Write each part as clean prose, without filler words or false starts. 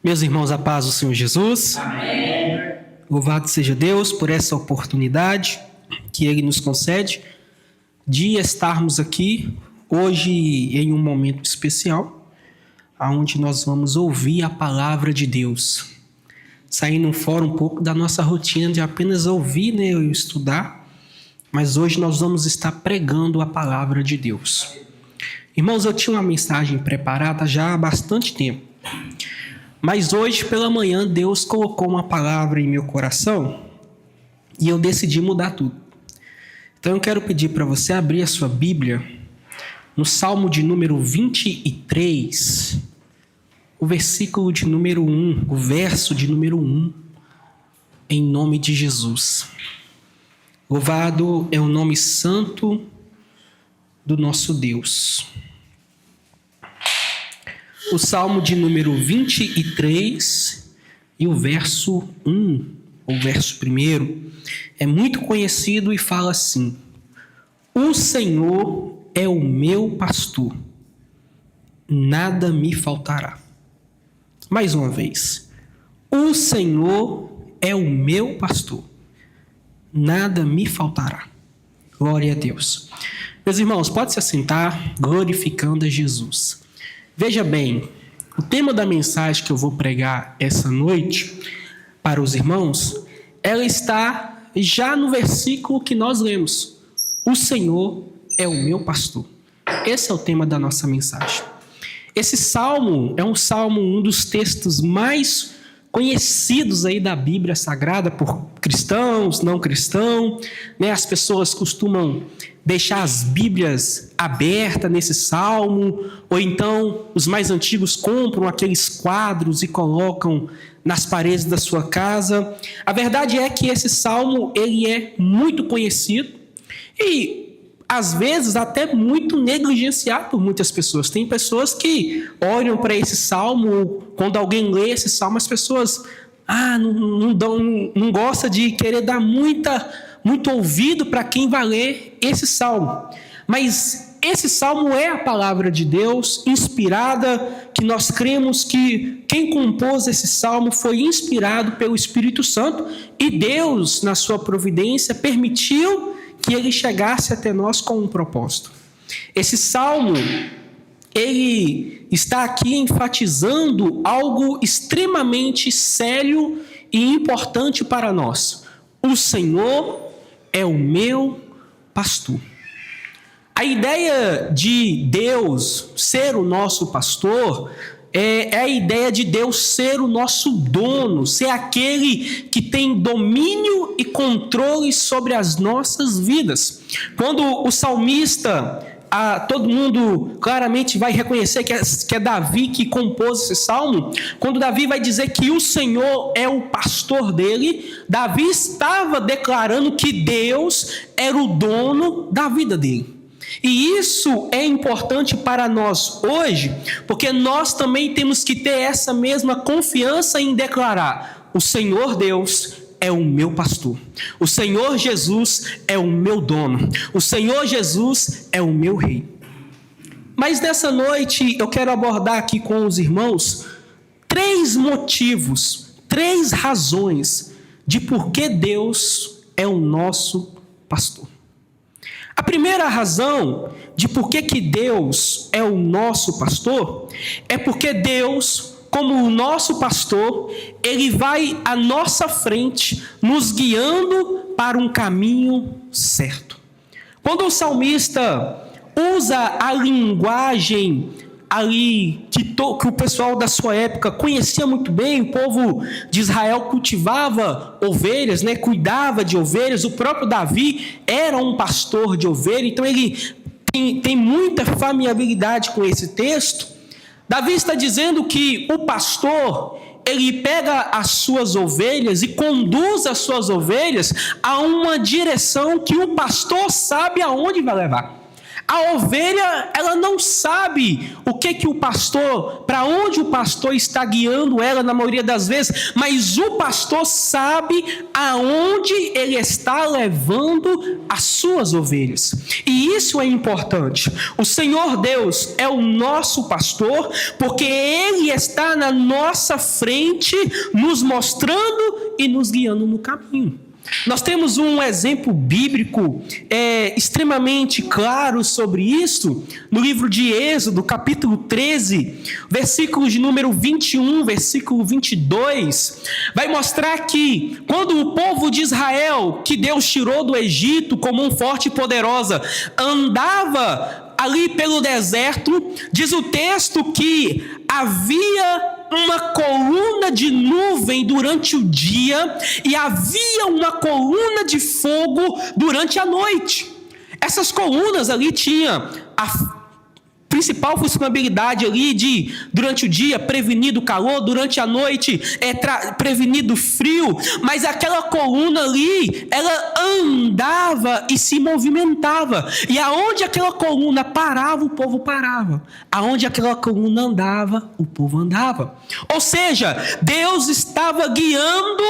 Meus irmãos, a paz do Senhor Jesus. Amém. Louvado seja Deus por essa oportunidade que Ele nos concede de estarmos aqui hoje em um momento especial, onde nós vamos ouvir a palavra de Deus. Saindo fora um pouco da nossa rotina de apenas ouvir, e estudar, mas hoje nós vamos estar pregando a palavra de Deus. Irmãos, eu tinha uma mensagem preparada já há bastante tempo, mas hoje pela manhã Deus colocou uma palavra em meu coração e eu decidi mudar tudo. Então eu quero pedir para você abrir a sua Bíblia no Salmo de número 23, o versículo de número 1, o verso de número 1, em nome de Jesus. Louvado é o nome santo do nosso Deus. O Salmo de número 23 e o verso 1, o verso 1, é muito conhecido e fala assim: O Senhor é o meu pastor, nada me faltará. Mais uma vez. O Senhor é o meu pastor, nada me faltará. Glória a Deus. Meus irmãos, pode se assentar, glorificando a Jesus. Veja bem, o tema da mensagem que eu vou pregar essa noite para os irmãos, ela está já no versículo que nós lemos. O Senhor é o meu pastor. Esse é o tema da nossa mensagem. Esse salmo é um dos textos mais conhecidos aí da Bíblia Sagrada por cristãos, não cristãos, As pessoas costumam deixar as Bíblias abertas nesse salmo, ou então os mais antigos compram aqueles quadros e colocam nas paredes da sua casa. A verdade é que esse salmo ele é muito conhecido e às vezes até muito negligenciado por muitas pessoas. Tem pessoas que olham para esse salmo, quando alguém lê esse salmo, as pessoas não gostam de querer dar muito ouvido para quem vai ler esse salmo. Mas esse salmo é a palavra de Deus, inspirada, que nós cremos que quem compôs esse salmo foi inspirado pelo Espírito Santo e Deus, na sua providência, permitiu que ele chegasse até nós com um propósito. Esse salmo, ele está aqui enfatizando algo extremamente sério e importante para nós. O Senhor é o meu pastor. A ideia de Deus ser o nosso pastor é a ideia de Deus ser o nosso dono, ser aquele que tem domínio e controle sobre as nossas vidas. Quando o salmista, todo mundo claramente vai reconhecer que é Davi que compôs esse salmo, quando Davi vai dizer que o Senhor é o pastor dele, Davi estava declarando que Deus era o dono da vida dele. E isso é importante para nós hoje, porque nós também temos que ter essa mesma confiança em declarar: o Senhor Deus é o meu pastor, o Senhor Jesus é o meu dono, o Senhor Jesus é o meu rei. Mas nessa noite eu quero abordar aqui com os irmãos 3 motivos, 3 razões de por que Deus é o nosso pastor. A primeira razão de por que Deus é o nosso pastor é porque Deus, como o nosso pastor, ele vai à nossa frente, nos guiando para um caminho certo. Quando o salmista usa a linguagem ali que o pessoal da sua época conhecia muito bem, o povo de Israel cultivava ovelhas, cuidava de ovelhas, o próprio Davi era um pastor de ovelha, então ele tem muita familiaridade com esse texto. Davi está dizendo que o pastor, ele pega as suas ovelhas e conduz as suas ovelhas a uma direção que o pastor sabe aonde vai levar. A ovelha, ela não sabe o que o pastor, para onde o pastor está guiando ela na maioria das vezes, mas o pastor sabe aonde ele está levando as suas ovelhas. E isso é importante. O Senhor Deus é o nosso pastor, porque ele está na nossa frente, nos mostrando e nos guiando no caminho. Nós temos um exemplo bíblico extremamente claro sobre isso no livro de Êxodo, capítulo 13, versículos de número 21, versículo 22, vai mostrar que quando o povo de Israel, que Deus tirou do Egito com mão forte e poderosa, andava ali pelo deserto, diz o texto que havia uma coluna de nuvem durante o dia e havia uma coluna de fogo durante a noite. Essas colunas ali tinham a principal funcionalidade ali de, durante o dia, prevenir do calor, durante a noite, prevenir do frio, mas aquela coluna ali, ela andava e se movimentava, e aonde aquela coluna parava, o povo parava, aonde aquela coluna andava, o povo andava. Ou seja, Deus estava guiando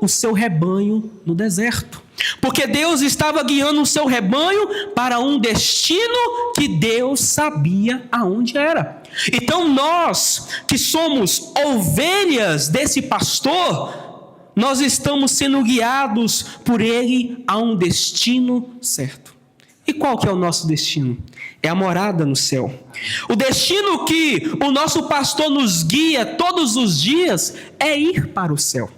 o seu rebanho no deserto. Porque Deus estava guiando o seu rebanho para um destino que Deus sabia aonde era. Então nós, que somos ovelhas desse pastor, nós estamos sendo guiados por ele a um destino certo. E qual que é o nosso destino? É a morada no céu. O destino que o nosso pastor nos guia todos os dias é ir para o céu.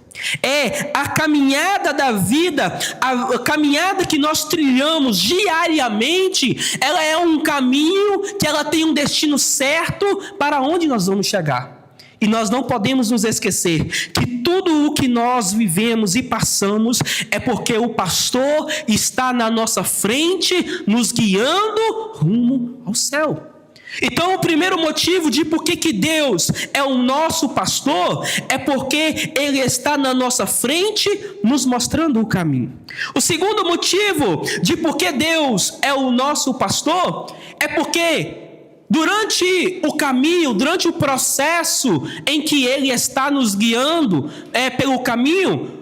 É a caminhada da vida, a caminhada que nós trilhamos diariamente, ela é um caminho que ela tem um destino certo para onde nós vamos chegar. E nós não podemos nos esquecer que tudo o que nós vivemos e passamos é porque o pastor está na nossa frente, nos guiando rumo ao céu. Então, o primeiro motivo de por que Deus é o nosso pastor é porque Ele está na nossa frente, nos mostrando o caminho. O segundo motivo de por que Deus é o nosso pastor é porque durante o caminho, durante o processo em que Ele está nos guiando pelo caminho,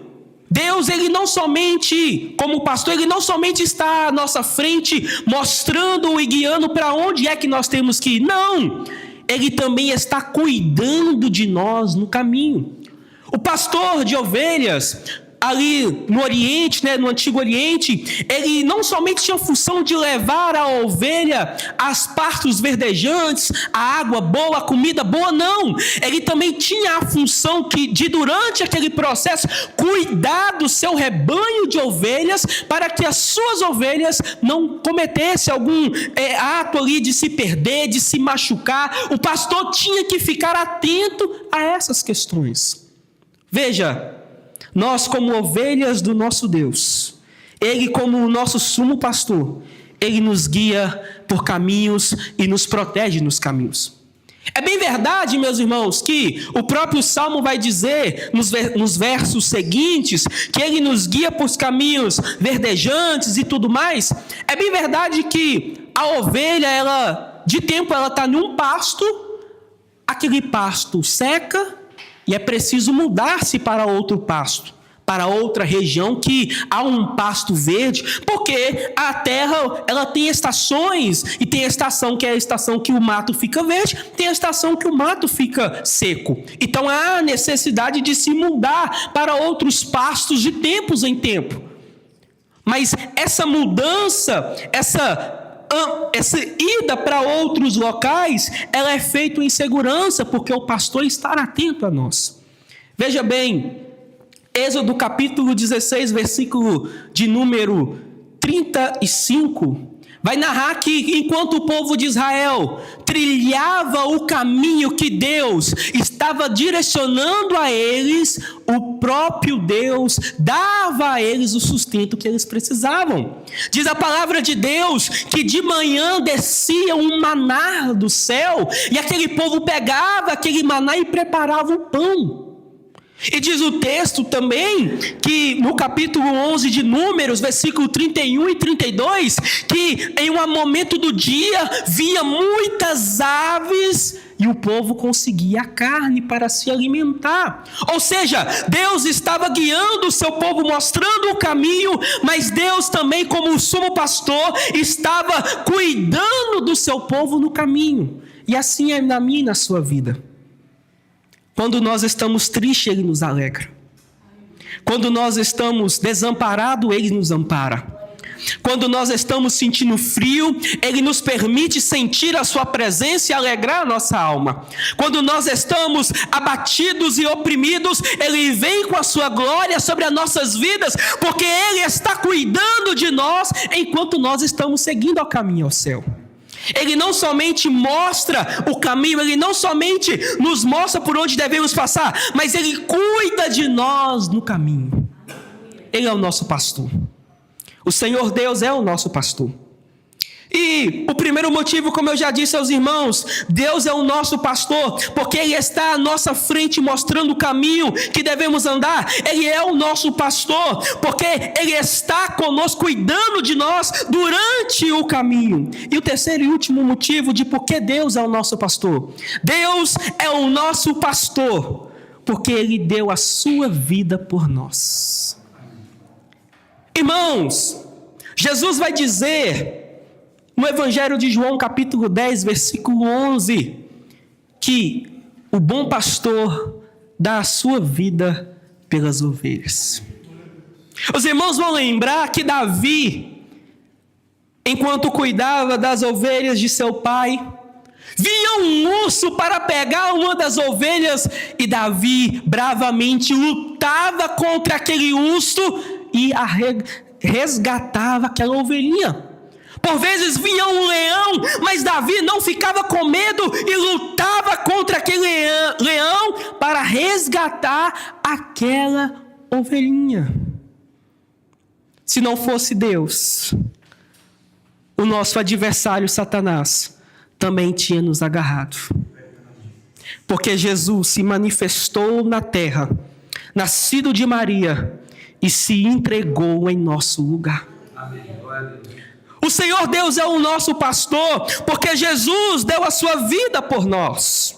Deus, Ele não somente, como pastor, Ele não somente está à nossa frente, mostrando e guiando para onde é que nós temos que ir. Não! Ele também está cuidando de nós no caminho. O pastor de ovelhas, ali no Oriente, no Antigo Oriente, ele não somente tinha a função de levar a ovelha às pastos verdejantes, a água boa, a comida boa, não. Ele também tinha a função de durante aquele processo, cuidar do seu rebanho de ovelhas, para que as suas ovelhas não cometessem algum ato ali de se perder, de se machucar. O pastor tinha que ficar atento a essas questões. Veja, nós, como ovelhas do nosso Deus, Ele, como o nosso sumo pastor, Ele nos guia por caminhos e nos protege nos caminhos. É bem verdade, meus irmãos, que o próprio Salmo vai dizer nos versos seguintes que Ele nos guia por caminhos verdejantes e tudo mais. É bem verdade que a ovelha, de tempo ela está num pasto, aquele pasto seca, e é preciso mudar-se para outro pasto, para outra região que há um pasto verde, porque a terra ela tem estações, e tem a estação que é a estação que o mato fica verde, tem a estação que o mato fica seco. Então há necessidade de se mudar para outros pastos de tempos em tempo. Mas essa mudança, essa ida para outros locais, ela é feita em segurança, porque o pastor está atento a nós. Veja bem, Êxodo capítulo 16, versículo de número 35, vai narrar que enquanto o povo de Israel trilhava o caminho que Deus estava direcionando a eles, o próprio Deus dava a eles o sustento que eles precisavam. Diz a palavra de Deus que de manhã descia um maná do céu, e aquele povo pegava aquele maná e preparava o pão. E diz o texto também, que no capítulo 11 de Números, versículo 31 e 32, que em um momento do dia, via muitas aves e o povo conseguia a carne para se alimentar. Ou seja, Deus estava guiando o seu povo, mostrando o caminho, mas Deus também, como o sumo pastor, estava cuidando do seu povo no caminho. E assim é na minha e na sua vida. Quando nós estamos tristes, Ele nos alegra. Quando nós estamos desamparados, Ele nos ampara. Quando nós estamos sentindo frio, Ele nos permite sentir a sua presença e alegrar a nossa alma. Quando nós estamos abatidos e oprimidos, Ele vem com a sua glória sobre as nossas vidas, porque Ele está cuidando de nós enquanto nós estamos seguindo ao caminho ao céu. Ele não somente mostra o caminho, Ele não somente nos mostra por onde devemos passar, mas Ele cuida de nós no caminho. Ele é o nosso pastor. O Senhor Deus é o nosso pastor. E o primeiro motivo, como eu já disse aos irmãos, Deus é o nosso pastor, porque Ele está à nossa frente mostrando o caminho que devemos andar. Ele é o nosso pastor, porque Ele está conosco, cuidando de nós durante o caminho. E o terceiro e último motivo de por que Deus é o nosso pastor. Deus é o nosso pastor, porque Ele deu a sua vida por nós. Irmãos, Jesus vai dizer no Evangelho de João, capítulo 10, versículo 11, que o bom pastor dá a sua vida pelas ovelhas. Os irmãos vão lembrar que Davi, enquanto cuidava das ovelhas de seu pai, vinha um urso para pegar uma das ovelhas e Davi bravamente lutava contra aquele urso e resgatava aquela ovelhinha. Por vezes vinha um leão, mas Davi não ficava com medo e lutava contra aquele leão para resgatar aquela ovelhinha. Se não fosse Deus, o nosso adversário Satanás também tinha nos agarrado. Porque Jesus se manifestou na terra, nascido de Maria, e se entregou em nosso lugar. Amém. O Senhor Deus é o nosso pastor, porque Jesus deu a sua vida por nós.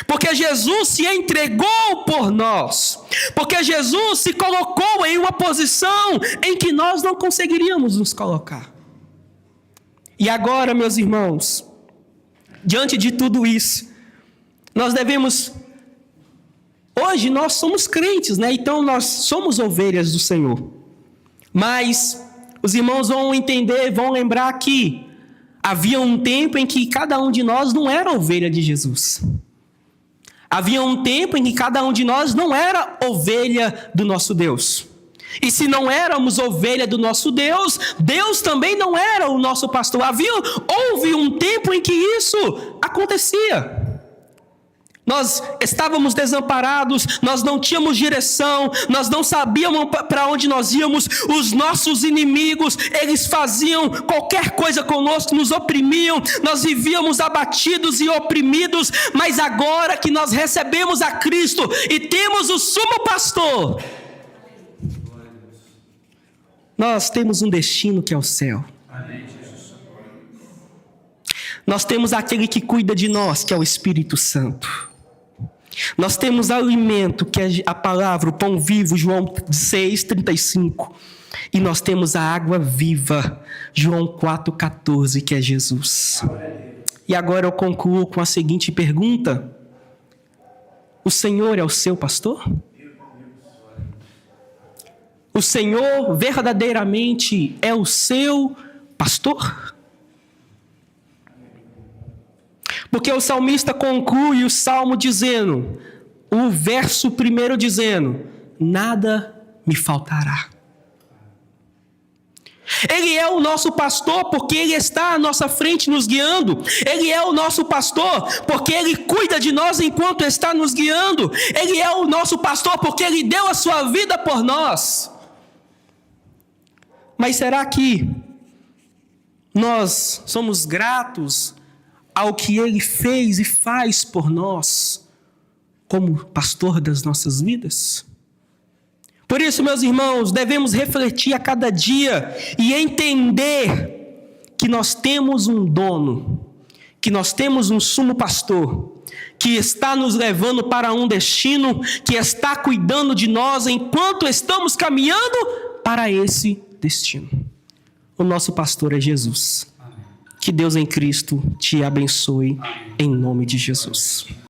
Porque Jesus se entregou por nós. Porque Jesus se colocou em uma posição em que nós não conseguiríamos nos colocar. E agora, meus irmãos, diante de tudo isso, nós devemos... Hoje nós somos crentes, né? Então nós somos ovelhas do Senhor. Mas os irmãos vão entender, vão lembrar que havia um tempo em que cada um de nós não era ovelha de Jesus. Havia um tempo em que cada um de nós não era ovelha do nosso Deus. E se não éramos ovelha do nosso Deus, Deus também não era o nosso pastor. Houve um tempo em que isso acontecia. Nós estávamos desamparados, nós não tínhamos direção, nós não sabíamos para onde nós íamos. Os nossos inimigos, eles faziam qualquer coisa conosco, nos oprimiam, nós vivíamos abatidos e oprimidos. Mas agora que nós recebemos a Cristo e temos o sumo pastor, nós temos um destino que é o céu. Nós temos aquele que cuida de nós, que é o Espírito Santo. Nós temos alimento, que é a palavra, o pão vivo, João 6,35. E nós temos a água viva, João 4,14, que é Jesus. E agora eu concluo com a seguinte pergunta: o Senhor é o seu pastor? O Senhor verdadeiramente é o seu pastor? Porque o salmista conclui o salmo dizendo, o verso 1 dizendo, nada me faltará. Ele é o nosso pastor porque Ele está à nossa frente nos guiando. Ele é o nosso pastor porque Ele cuida de nós enquanto está nos guiando. Ele é o nosso pastor porque Ele deu a sua vida por nós. Mas será que nós somos gratos ao que Ele fez e faz por nós, como pastor das nossas vidas? Por isso, meus irmãos, devemos refletir a cada dia e entender que nós temos um dono, que nós temos um sumo pastor, que está nos levando para um destino, que está cuidando de nós enquanto estamos caminhando para esse destino. O nosso pastor é Jesus. Que Deus em Cristo te abençoe, em nome de Jesus.